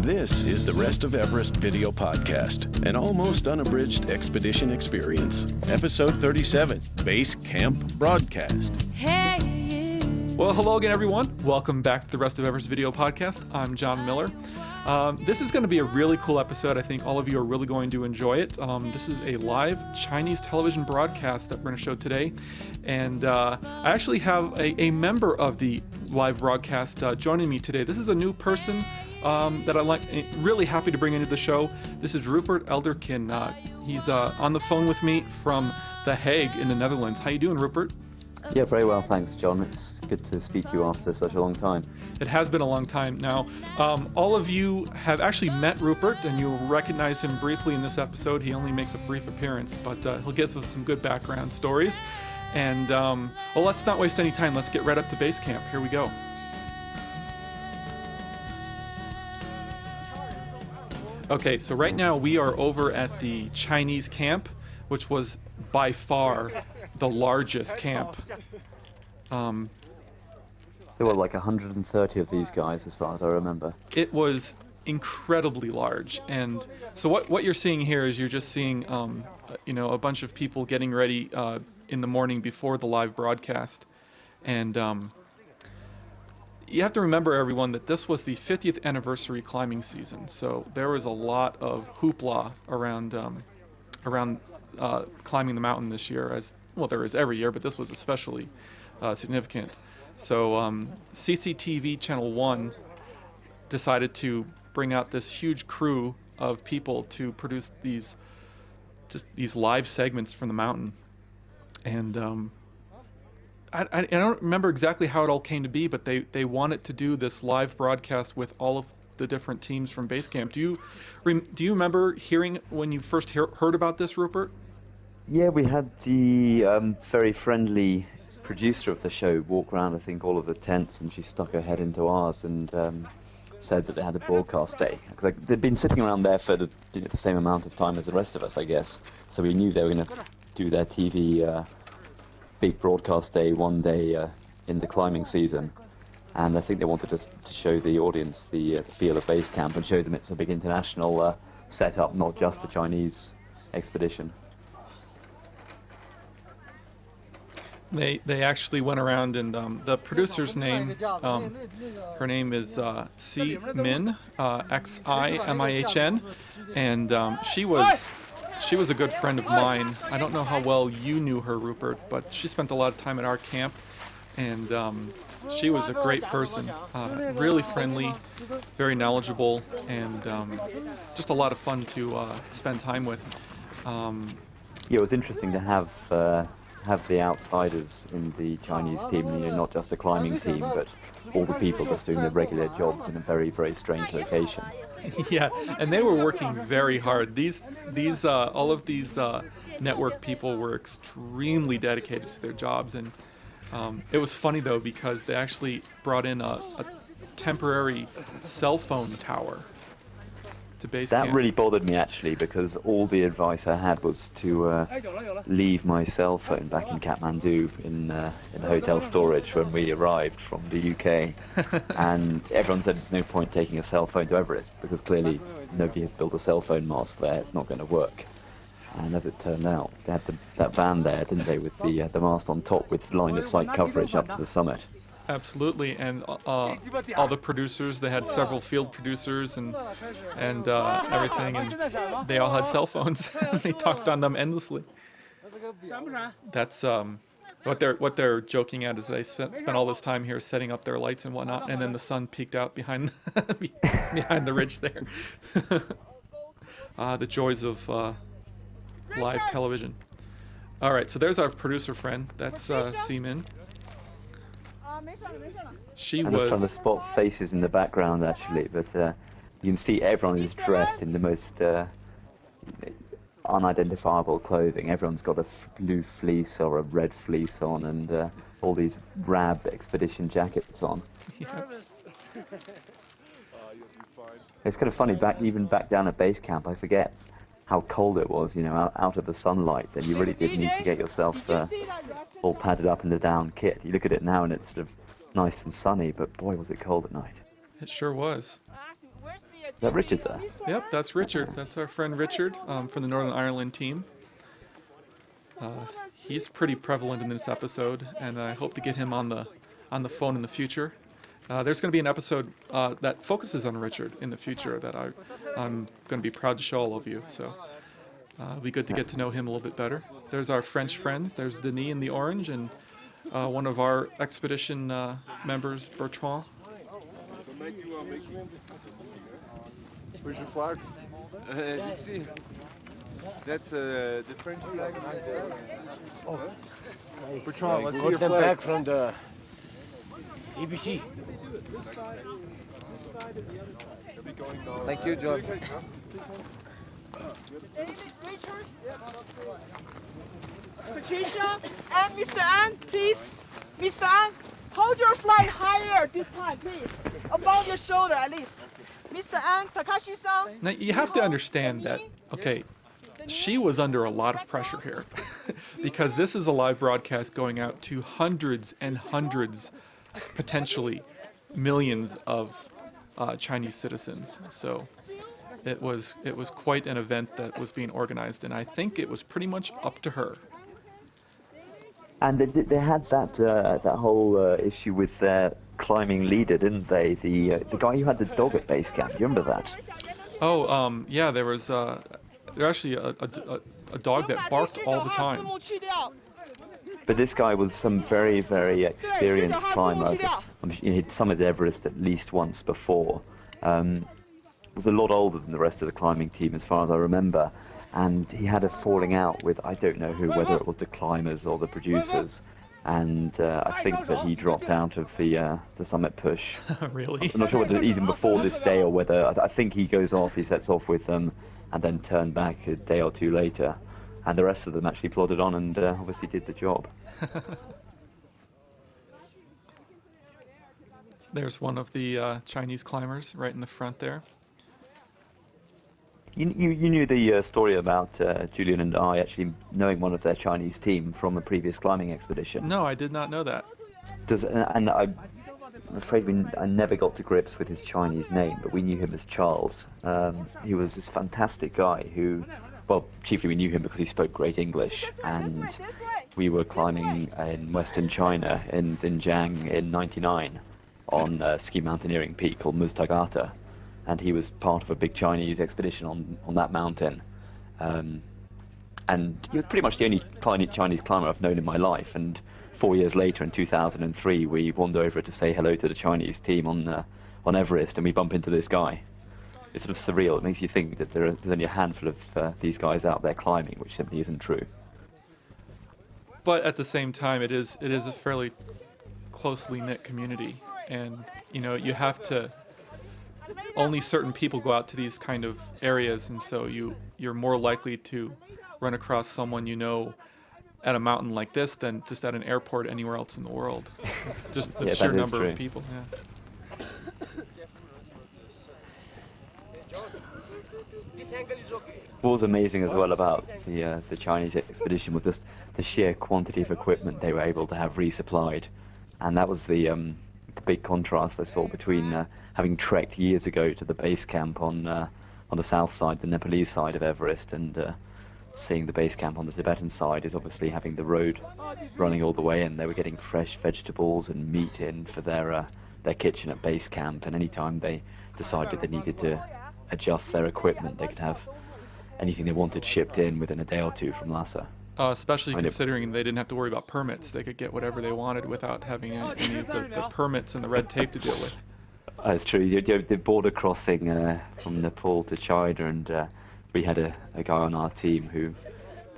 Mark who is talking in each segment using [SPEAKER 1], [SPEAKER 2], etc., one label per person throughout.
[SPEAKER 1] This is the Rest of Everest video podcast, an almost unabridged expedition experience. Episode 37, Base Camp Broadcast.
[SPEAKER 2] Well, hello again, everyone. Welcome back to the Rest of Everest video podcast. I'm John Miller. This is going to be a really cool episode. I think all of you are really going to enjoy it. This is a live Chinese television broadcast that we're going to show today. And I actually have a member of the live broadcast joining me today. This is a new person that I'm really happy to bring into the show. This is Rupert Elderkin. He's on the phone with me from The Hague in the Netherlands. How you doing, Rupert?
[SPEAKER 3] Yeah, very well, thanks, John. It's good to speak to you after such a long time.
[SPEAKER 2] It has been a long time now. All of you have actually met Rupert, and you'll recognize him briefly in this episode. He only makes a brief appearance, but he'll give us some good background stories. And, well, let's not waste any time. Let's get right up to base camp. Here we go. Okay, so right now we are over at the Chinese camp, which was by far the largest camp.
[SPEAKER 3] There were like 130 of these guys, as far as I remember.
[SPEAKER 2] It was incredibly large, and so what you're seeing here is you're just seeing a bunch of people getting ready in the morning before the live broadcast. And you have to remember, everyone, that this was the 50th anniversary climbing season, so there was a lot of hoopla around climbing the mountain this year, as well there is every year, but this was especially significant. So CCTV Channel 1 decided to bring out this huge crew of people to produce these live segments from the mountain. And I don't remember exactly how it all came to be, but they wanted to do this live broadcast with all of the different teams from base camp. Do you remember hearing when you first heard about this, Rupert?
[SPEAKER 3] Yeah, we had the very friendly producer of the show walk around, I think, all of the tents, and she stuck her head into ours and said that they had a broadcast day. Because they'd been sitting around there for the same amount of time as the rest of us, I guess. So we knew they were going to do their TV big broadcast day one day in the climbing season. And I think they wanted us to show the audience the feel of base camp and show them it's a big international setup, not just the Chinese expedition.
[SPEAKER 2] They actually went around, and the producer's name, her name is C. Min, Ximihn, and she was a good friend of mine. I don't know how well you knew her, Rupert, but she spent a lot of time at our camp, and she was a great person, really friendly, very knowledgeable, and just a lot of fun to spend time with.
[SPEAKER 3] Yeah, it was interesting to have the outsiders in the Chinese team, not just a climbing team, but all the people just doing their regular jobs in a very, very strange location.
[SPEAKER 2] Yeah, and they were working very hard. All of these network people were extremely dedicated to their jobs, and it was funny though because they actually brought in a temporary cell phone tower to base camp.
[SPEAKER 3] That really bothered me actually, because all the advice I had was to leave my cell phone back in Kathmandu in hotel storage when we arrived from the UK. And everyone said there's no point taking a cell phone to Everest because clearly nobody has built a cell phone mast there, it's not going to work. And as it turned out, they had that van there, didn't they, with the mast on top with line of sight coverage up to the summit.
[SPEAKER 2] Absolutely, and all the producers, they had several field producers and everything, and they all had cell phones. They talked on them endlessly. That's what they're joking at is they spent all this time here setting up their lights and whatnot, and then the sun peeked out behind behind the ridge there. The joys of live television. All right, so there's our producer friend. That's Seaman.
[SPEAKER 3] I was trying to spot faces in the background actually, but you can see everyone is dressed in the most unidentifiable clothing. Everyone's got a blue fleece or a red fleece on, and all these RAB expedition jackets on. Yeah. It's kind of funny, even back down at base camp, I forget how cold it was, out of the sunlight, and you really did need to get yourself all padded up in the down kit. You look at it now and it's sort of nice and sunny, but boy was it cold at night.
[SPEAKER 2] It sure was.
[SPEAKER 3] that Richard there?
[SPEAKER 2] Yep, that's Richard. That's our friend Richard from the Northern Ireland team. He's pretty prevalent in this episode, and I hope to get him on the phone in the future. There's going to be an episode that focuses on Richard in the future that I'm going to be proud to show all of you. So it'll be good to get to know him a little bit better. There's our French friends. There's Denis in the orange, and one of our expedition members, Bertrand.
[SPEAKER 4] Where's your flag? Let's see. That's the French flag right there.
[SPEAKER 5] Oh,
[SPEAKER 4] Bertrand, let's see
[SPEAKER 5] got
[SPEAKER 4] your
[SPEAKER 5] them
[SPEAKER 4] flag.
[SPEAKER 5] back from the ABC.
[SPEAKER 4] Thank you, John.
[SPEAKER 6] Patricia and Mr. An, please. Mr. An, hold your flag higher this time, please. Above your shoulder, at least. Mr. An, Takashi-san.
[SPEAKER 2] Now you have to understand that, okay, she was under a lot of pressure here because this is a live broadcast going out to hundreds and hundreds, potentially millions of Chinese citizens. So it was quite an event that was being organized, and I think it was pretty much up to her.
[SPEAKER 3] And they had that whole issue with their climbing leader, didn't they? The guy who had the dog at base camp. Do you remember that?
[SPEAKER 2] Oh, yeah, there was actually a dog that barked all the time.
[SPEAKER 3] But this guy was some very, very experienced climber. He'd summited Everest at least once before. Was a lot older than the rest of the climbing team, as far as I remember. And he had a falling out with, I don't know who, whether it was the climbers or the producers. And I think that he dropped out of the summit push.
[SPEAKER 2] Really?
[SPEAKER 3] I'm not sure whether even before this day or whether, I think he goes off, he sets off with them, and then turned back a day or two later. And the rest of them actually plodded on and obviously did the job.
[SPEAKER 2] There's one of the Chinese climbers right in the front there.
[SPEAKER 3] You knew the story about Julian and I actually knowing one of their Chinese team from a previous climbing expedition.
[SPEAKER 2] No, I did not know that.
[SPEAKER 3] And I'm afraid I never got to grips with his Chinese name, but we knew him as Charles. He was this fantastic guy who, well, chiefly we knew him because he spoke great English, and we were climbing in western China in Xinjiang in '99 on a ski mountaineering peak called Muztagh, and he was part of a big Chinese expedition on that mountain. And he was pretty much the only Chinese climber I've known in my life, and 4 years later in 2003 we wandered over to say hello to the Chinese team on Everest, and we bump into this guy. It's sort of surreal. It makes you think that there's only a handful of these guys out there climbing, which simply isn't true.
[SPEAKER 2] But at the same time, it is a fairly closely knit community, and you have to. Only certain people go out to these kind of areas, and so you're more likely to run across someone at a mountain like this than just at an airport anywhere else in the world. It's just the sheer number
[SPEAKER 3] true.
[SPEAKER 2] of people. Yeah.
[SPEAKER 3] What was amazing as well about the Chinese expedition was just the sheer quantity of equipment they were able to have resupplied, and that was the big contrast I saw between having trekked years ago to the base camp on the south side, the Nepalese side of Everest, and seeing the base camp on the Tibetan side is obviously having the road running all the way, and they were getting fresh vegetables and meat in for their kitchen at base camp, and any time they decided they needed to adjust their equipment, they could have anything they wanted shipped in within a day or two from Lhasa.
[SPEAKER 2] Especially considering they didn't have to worry about permits. They could get whatever they wanted without having any of the permits and the red tape to deal with.
[SPEAKER 3] That's true. The border crossing from Nepal to China, and we had a guy on our team who,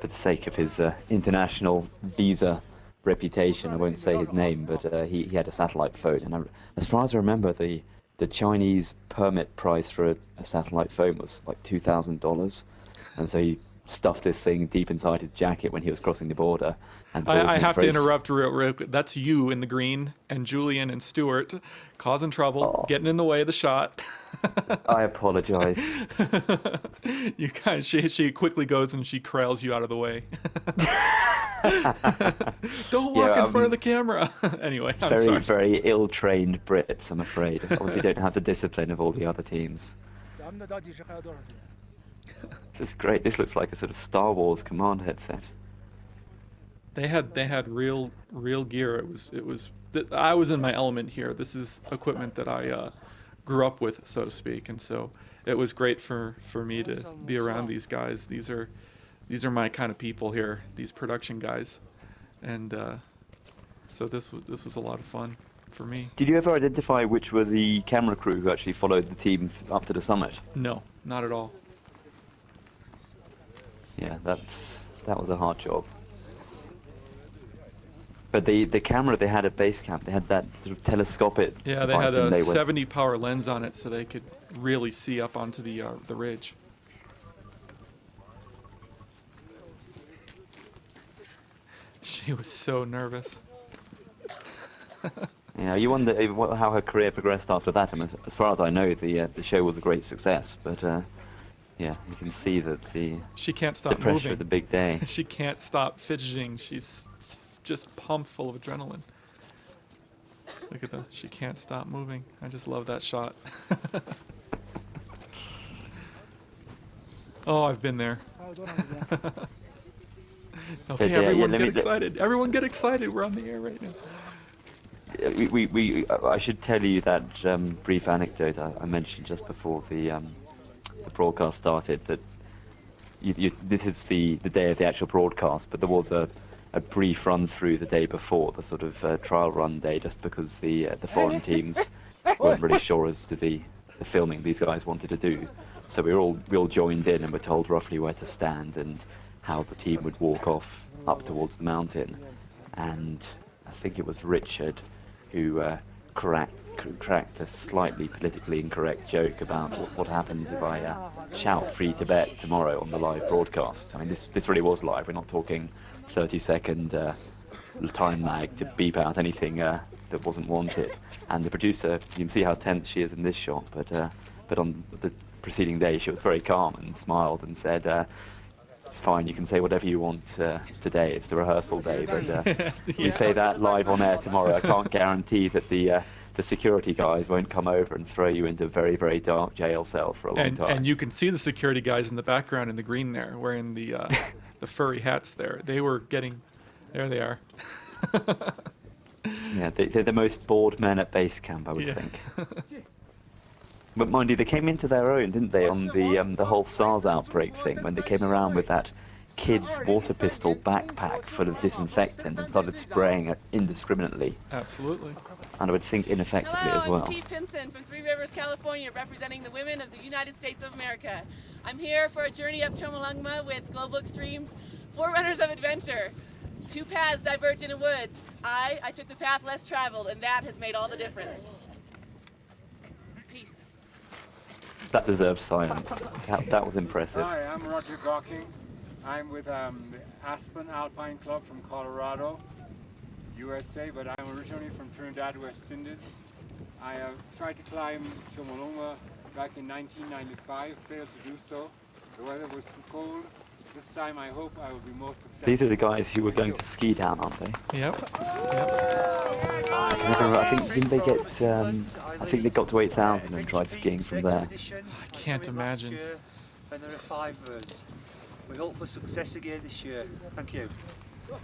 [SPEAKER 3] for the sake of his international visa reputation, I won't say his name, but he had a satellite phone. And as far as I remember, the Chinese permit price for a satellite phone was like $2,000. And so he stuffed this thing deep inside his jacket when he was crossing the border. And
[SPEAKER 2] I have to interrupt real quick. That's you in the green, and Julian and Stuart causing trouble, getting in the way of the shot.
[SPEAKER 3] I apologize.
[SPEAKER 2] She quickly goes and she corrals you out of the way. Don't walk in front of the camera. Anyway, I'm sorry.
[SPEAKER 3] Very ill-trained Brits, I'm afraid. Obviously don't have the discipline of all the other teams. This is great. This looks like a sort of Star Wars command headset.
[SPEAKER 2] They had real gear. I was in my element here. This is equipment that I grew up with, so to speak, and so it was great for me to be around these guys. These are my kind of people here, these production guys, and so this was a lot of fun for me.
[SPEAKER 3] Did you ever identify which were the camera crew who actually followed the team up to the summit?
[SPEAKER 2] No, not at all.
[SPEAKER 3] Yeah, that was a hard job. But the camera they had at base camp, they had that sort of telescopic
[SPEAKER 2] Yeah, they
[SPEAKER 3] device,
[SPEAKER 2] had
[SPEAKER 3] and
[SPEAKER 2] a
[SPEAKER 3] were
[SPEAKER 2] 70 power lens on it, so they could really see up onto the ridge. She was so nervous.
[SPEAKER 3] Yeah, you wonder how her career progressed after that. I mean, as far as I know, the show was a great success. But yeah, you can see that
[SPEAKER 2] she can't
[SPEAKER 3] the
[SPEAKER 2] stop
[SPEAKER 3] pressure
[SPEAKER 2] moving.
[SPEAKER 3] of the big day.
[SPEAKER 2] She can't stop fidgeting. She's just pumped full of adrenaline. Look at that. She can't stop moving. I just love that shot. Oh, I've been there. Okay,
[SPEAKER 3] But,
[SPEAKER 2] everyone
[SPEAKER 3] yeah,
[SPEAKER 2] get excited. Everyone get excited. We're on the air right now.
[SPEAKER 3] I should tell you that brief anecdote I mentioned just before the broadcast started, that this is the day of the actual broadcast, but there was a brief run through the day before, the sort of trial run day, just because the foreign teams weren't really sure as to the filming these guys wanted to do. So we all joined in and were told roughly where to stand and how the team would walk off up towards the mountain. And I think it was Richard who cracked a slightly politically incorrect joke about what happens if I shout "Free Tibet" tomorrow on the live broadcast. I mean, this really was live. We're not talking 30-second time lag to beep out anything that wasn't wanted. And the producer, you can see how tense she is in this shot, but on the preceding day she was very calm and smiled and said, "It's fine, you can say whatever you want today, it's the rehearsal day, but you say that live on air tomorrow, I can't guarantee that the security guys won't come over and throw you into a very, very dark jail cell for a long time."
[SPEAKER 2] And you can see the security guys in the background in the green there, wearing the furry hats there. They were getting... There they are.
[SPEAKER 3] Yeah, they're the most bored men at base camp, I would think. But mind you, they came into their own, didn't they, on the whole SARS outbreak thing, when they came around with that kid's water pistol backpack full of disinfectant and started spraying it indiscriminately.
[SPEAKER 2] Absolutely.
[SPEAKER 3] And I would think ineffectively as well.
[SPEAKER 7] I'm T. Pinson from Three Rivers, California, representing the women of the United States of America. I'm here for a journey up Chomolungma with Global Extreme's Forerunners of Adventure. Two paths diverge in the woods. I took the path less traveled, and that has made all the difference. Peace.
[SPEAKER 3] That deserves silence. That was impressive.
[SPEAKER 8] Hi, I'm Roger Gawking. I'm with the Aspen Alpine Club from Colorado, USA, but I'm originally from Trinidad, West Indies. I tried to climb Chomolungma back in 1995, failed to do so. The weather was too cold. This time I hope I will be more successful.
[SPEAKER 3] These are the guys who were going to ski down, aren't they?
[SPEAKER 2] Yep.
[SPEAKER 3] I think, didn't they get, I think they got to 8,000 and tried skiing from there.
[SPEAKER 2] I can't imagine.
[SPEAKER 9] And there are 5 of us. We hope for success again this year. Thank you.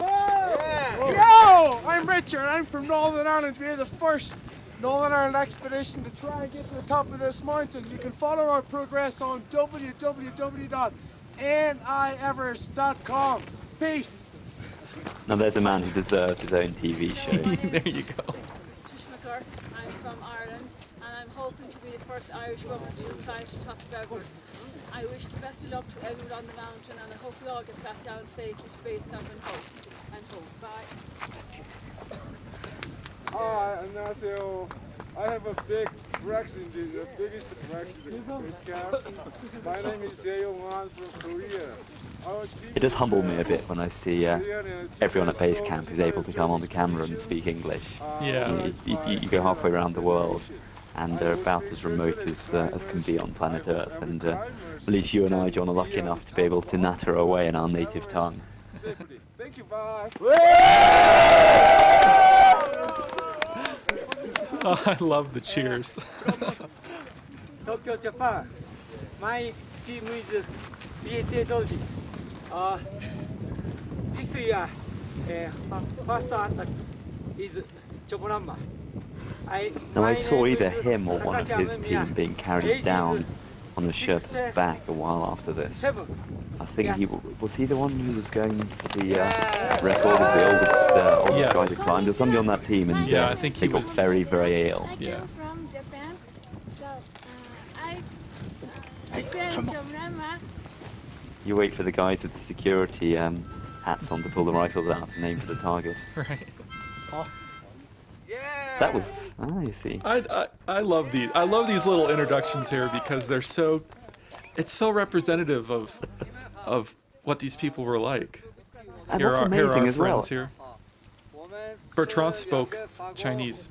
[SPEAKER 10] Yo! I'm Richard. I'm from Northern Ireland. We're the first Northern Ireland expedition to try and get to the top of this mountain. You can follow our progress on www.nieverest.com. Peace.
[SPEAKER 3] Now there's a man who deserves his own TV show.
[SPEAKER 2] There you go.
[SPEAKER 11] I'm from Ireland, and I'm hoping to be the first Irish woman to climb to the top of Everest. I wish the best of luck to everyone on the mountain, and I hope we all get back down safely to base camp and hope. Bye.
[SPEAKER 10] Hi, 안녕하세요. I have a big vaccine, the biggest vaccine in this camp. My name is Jae Yong-han from Korea.
[SPEAKER 3] It does humble me a bit when I see everyone at base camp is able to come on the camera and speak English.
[SPEAKER 2] Yeah.
[SPEAKER 3] You go halfway around the world, and they're about as remote as can be on planet Earth. And at least you and I, John, are lucky enough to be able to natter away in our native tongue.
[SPEAKER 10] Thank you, bye.
[SPEAKER 2] Oh, I love the cheers.
[SPEAKER 9] Tokyo, Japan. My team is BST. This year, first attack is Chocolamba.
[SPEAKER 3] Now I saw either him or one of his team being carried down on a Sherpa's back a while after this. I think he was he the one who was going for the record of the oldest guy to climb. There's somebody on that team, and
[SPEAKER 2] I think
[SPEAKER 3] they got very, very ill.
[SPEAKER 11] I come from Japan, so I friend Mama.
[SPEAKER 3] You wait for the guys with the security hats on to pull the rifles out and aim for the target.
[SPEAKER 2] Right.
[SPEAKER 3] That was you see.
[SPEAKER 2] I love these. I love these little introductions here because they're so. It's so representative of what these people were like.
[SPEAKER 3] And
[SPEAKER 2] here
[SPEAKER 3] what's
[SPEAKER 2] are
[SPEAKER 3] amazing
[SPEAKER 2] our
[SPEAKER 3] as
[SPEAKER 2] friends
[SPEAKER 3] well.
[SPEAKER 2] here. Bertrand spoke Chinese.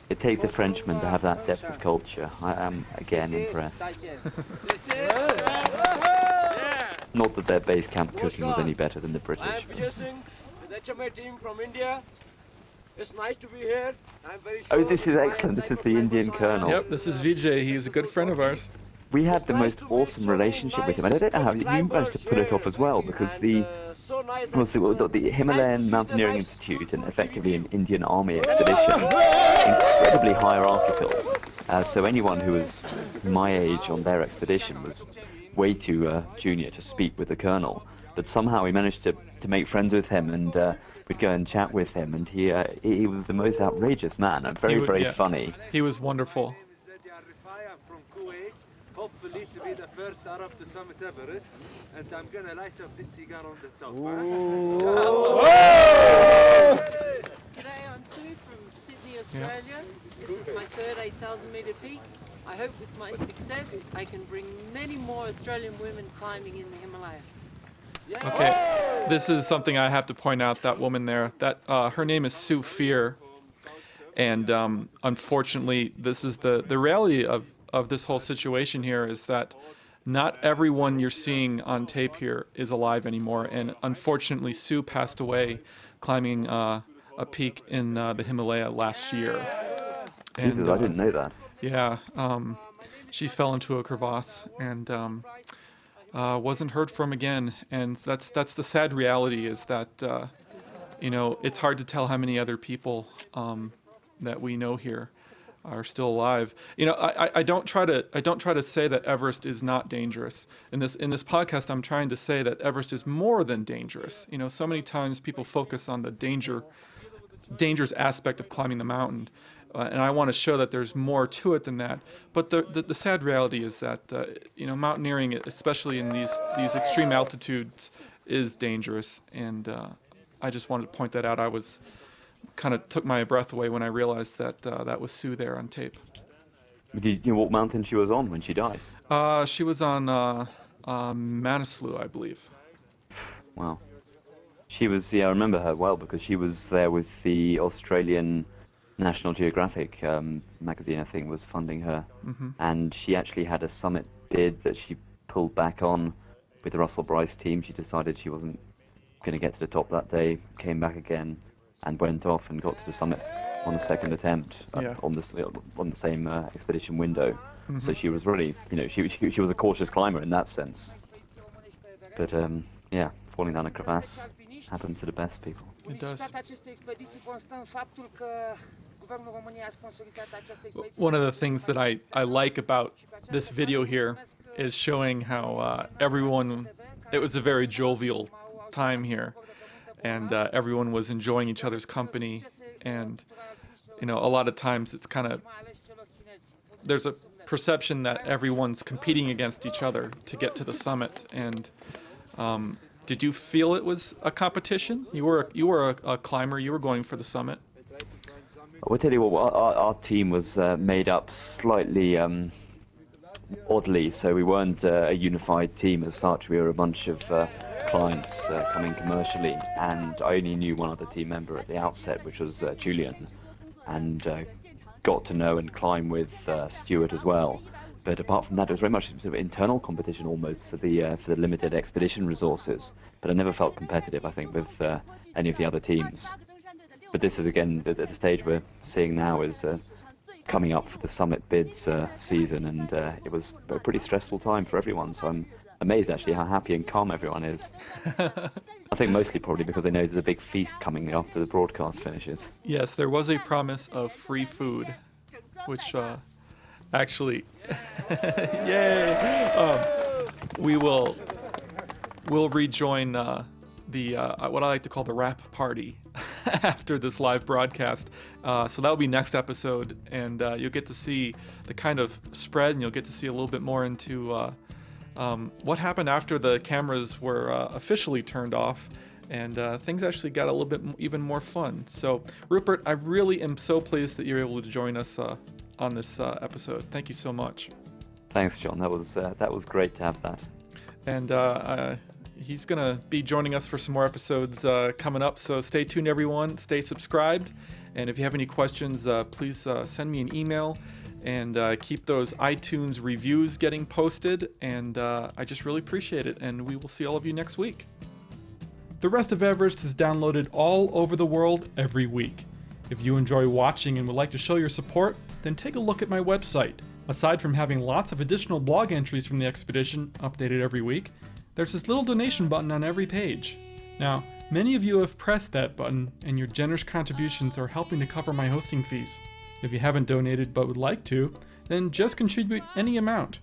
[SPEAKER 3] It takes a Frenchman to have that depth of culture. I am again impressed. Not that their base camp cooking was any better than the British.
[SPEAKER 5] I'm producing the HMA team from India. It's nice to be here. I'm very
[SPEAKER 3] Oh, this is excellent. This is the Indian colonel.
[SPEAKER 2] Yep, this is Vijay. He's a good friend of ours.
[SPEAKER 3] We had the most awesome relationship with him, and I don't know how you managed to pull it off as well, because the Himalayan Mountaineering Institute and effectively an Indian Army expedition, incredibly hierarchical. So anyone who was my age on their expedition was way too junior to speak with the colonel. But somehow we managed to make friends with him, and we'd go and chat with him, and he was the most outrageous man, and very, very funny.
[SPEAKER 2] He was wonderful.
[SPEAKER 10] Hopefully to be the first Arab to summit Everest, and I'm gonna light up this cigar on the top.
[SPEAKER 12] G'day, I'm Sue from Sydney, Australia. This is my third 8,000 metre peak. I hope with my success I can bring many more Australian women climbing in the Himalaya.
[SPEAKER 2] Okay, this is something I have to point out. That woman there, that her name is Sue Fear, and unfortunately, this is the reality of this whole situation here is that not everyone you're seeing on tape here is alive anymore, and unfortunately Sue passed away climbing a peak in the Himalaya last year.
[SPEAKER 3] Jesus,
[SPEAKER 2] And,
[SPEAKER 3] I didn't know that.
[SPEAKER 2] Yeah, she fell into a crevasse and wasn't heard from again, and that's the sad reality is that you know, it's hard to tell how many other people that we know here are still alive. You know, I don't try to say that Everest is not dangerous. In this podcast, I'm trying to say that Everest is more than dangerous. You know, so many times people focus on the dangerous aspect of climbing the mountain, and I want to show that there's more to it than that. But the sad reality is that you know, mountaineering, especially in these extreme altitudes, is dangerous. And I just wanted to point that out. I was kind of took my breath away when I realized that that was Sue there on tape.
[SPEAKER 3] Did you know what mountain she was on when she died?
[SPEAKER 2] She was on Manaslu, I believe.
[SPEAKER 3] Wow. She was, I remember her well because she was there with the Australian National Geographic magazine, I think, was funding her.
[SPEAKER 2] Mm-hmm.
[SPEAKER 3] And she actually had a summit bid that she pulled back on with the Russell Bryce team. She decided she wasn't going to get to the top that day, came back again, and went off and got to the summit on a second attempt on the same expedition window.
[SPEAKER 2] Mm-hmm.
[SPEAKER 3] So she was really, you know, she was a cautious climber in that sense. But yeah, falling down a crevasse happens to the best people.
[SPEAKER 2] It does. One of the things that I like about this video here is showing how everyone, it was a very jovial time here, and everyone was enjoying each other's company, and you know, a lot of times it's kind of, there's a perception that everyone's competing against each other to get to the summit. And did you feel it was a competition? You were a climber, you were going for the summit.
[SPEAKER 3] I'll tell you what, our team was made up slightly oddly, so we weren't a unified team as such. We were a bunch of clients coming commercially, and I only knew one other team member at the outset, which was Julian, and got to know and climb with Stuart as well. But apart from that, it was very much sort of internal competition almost for the limited expedition resources. But I never felt competitive, I think, with any of the other teams. But this is, again, the stage we're seeing now is coming up for the summit bids season, and it was a pretty stressful time for everyone. So I'm amazed, actually, how happy and calm everyone is. I think mostly probably because they know there's a big feast coming after the broadcast finishes.
[SPEAKER 2] Yes, there was a promise of free food, which actually, yay! We'll rejoin the what I like to call the wrap party after this live broadcast. So that'll be next episode, and you'll get to see the kind of spread, and you'll get to see a little bit more into what happened after the cameras were officially turned off, and things actually got a little bit even more fun. So, Rupert, I really am so pleased that you're able to join us on this episode. Thank you so much.
[SPEAKER 3] Thanks, John. That was great to have that.
[SPEAKER 2] And he's going to be joining us for some more episodes coming up, so stay tuned, everyone. Stay subscribed, and if you have any questions, please send me an email, and keep those iTunes reviews getting posted, and I just really appreciate it, and we will see all of you next week. The Rest of Everest is downloaded all over the world every week. If you enjoy watching and would like to show your support, then take a look at my website. Aside from having lots of additional blog entries from the expedition updated every week, there's this little donation button on every page. Now, many of you have pressed that button, and your generous contributions are helping to cover my hosting fees. If you haven't donated but would like to, then just contribute any amount.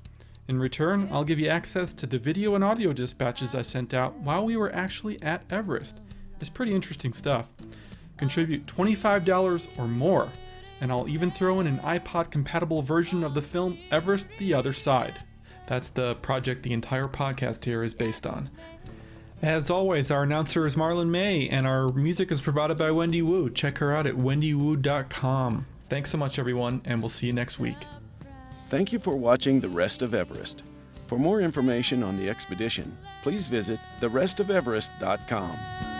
[SPEAKER 2] In return, I'll give you access to the video and audio dispatches I sent out while we were actually at Everest. It's pretty interesting stuff. Contribute $25 or more, and I'll even throw in an iPod-compatible version of the film Everest: The Other Side. That's the project the entire podcast here is based on. As always, our announcer is Marlon May, and our music is provided by Wendy Wu. Check her out at wendywu.com. Thanks so much, everyone, and we'll see you next week.
[SPEAKER 1] Thank you for watching The Rest of Everest. For more information on the expedition, please visit therestofeverest.com.